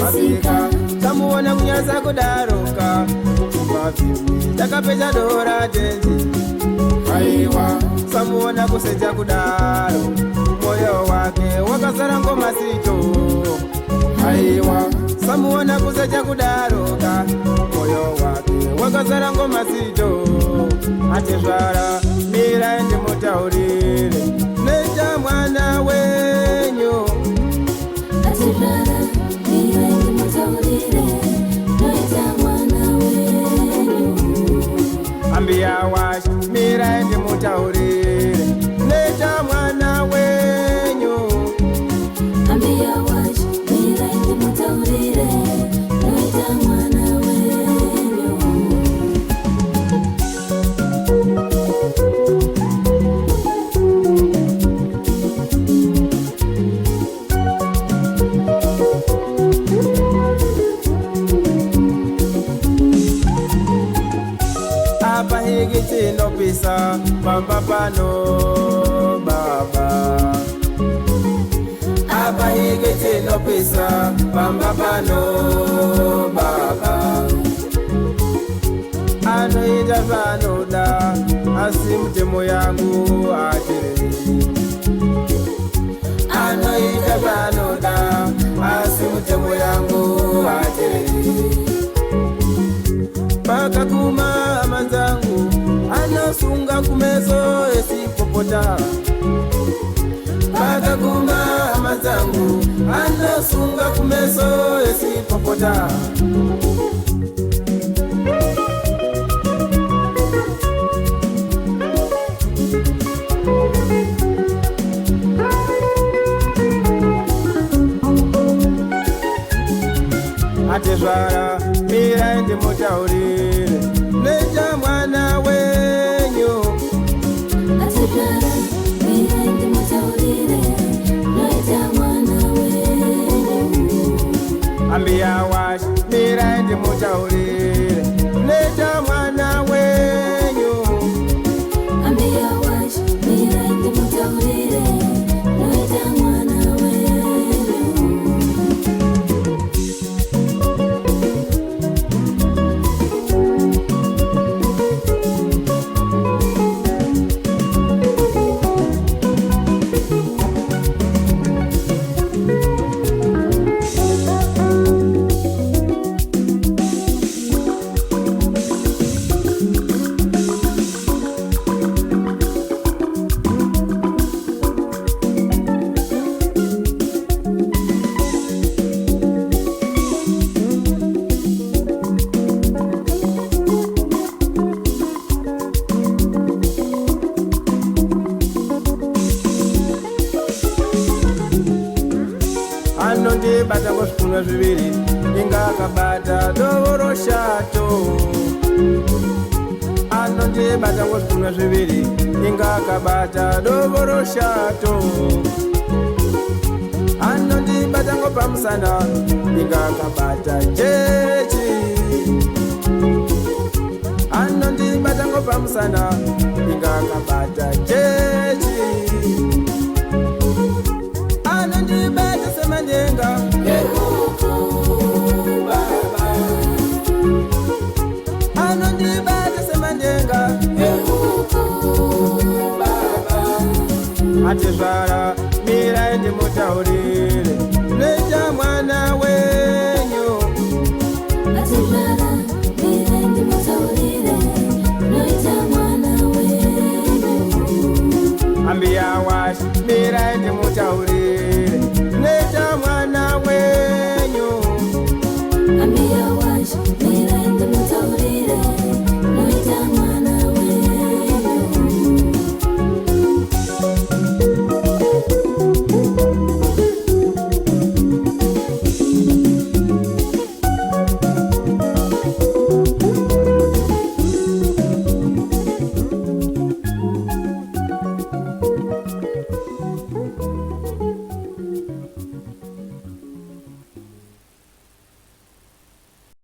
asika tamuona kunyaza kudaroka kuvaviwi takapedza dora tenzi aiwa samuona kuseja kudaro moyo wake wakazara ngoma sito aiwa samuona kuseja kudaroka moyo wake wakazara ngoma sito atizvara mira ndimutaurire neja mwana wenyu atizvara mira ndimutaurire neja mwana wenyu ambia wash mira ndimutaurire neja mwana wenyu ambia wash mira ndimutaurire neja mwana wenyu apa hiki chinopisa pamba pano baba apa hiki chinopisa pamba pano baba anoita zvanoda asi mutemo yangu atirei anoita zvanoda asi mutemo yangu atirei pakakuma hama dzangu anosunga kumeso esipopota pakakuma hama dzangu anosunga kumeso esipopota atizvara mira ndimutaurire neja mwana wenyu atizvara mira ndimutaurire neja mwana wenyu ambia wash mira ndimutaurire neja mwana wenyu ambia wash mira ndimutaurire neja mwana wenyu anondibata ngozvikunwa zviviri inga akabata dovoro shato anondibata ngozvikunwa zviviri inga akabata dovoro shato anondibata ngopamusana inga akabata jechi anondibata ngopamusana inga akabata jechi anondibata semandenga baba anondibata semandenga baba atizvara mira ndimutaurire neja mwana wenyu atizvara mira ndimutaurire neja mwana wenyu ambia wash mira ndimutaurire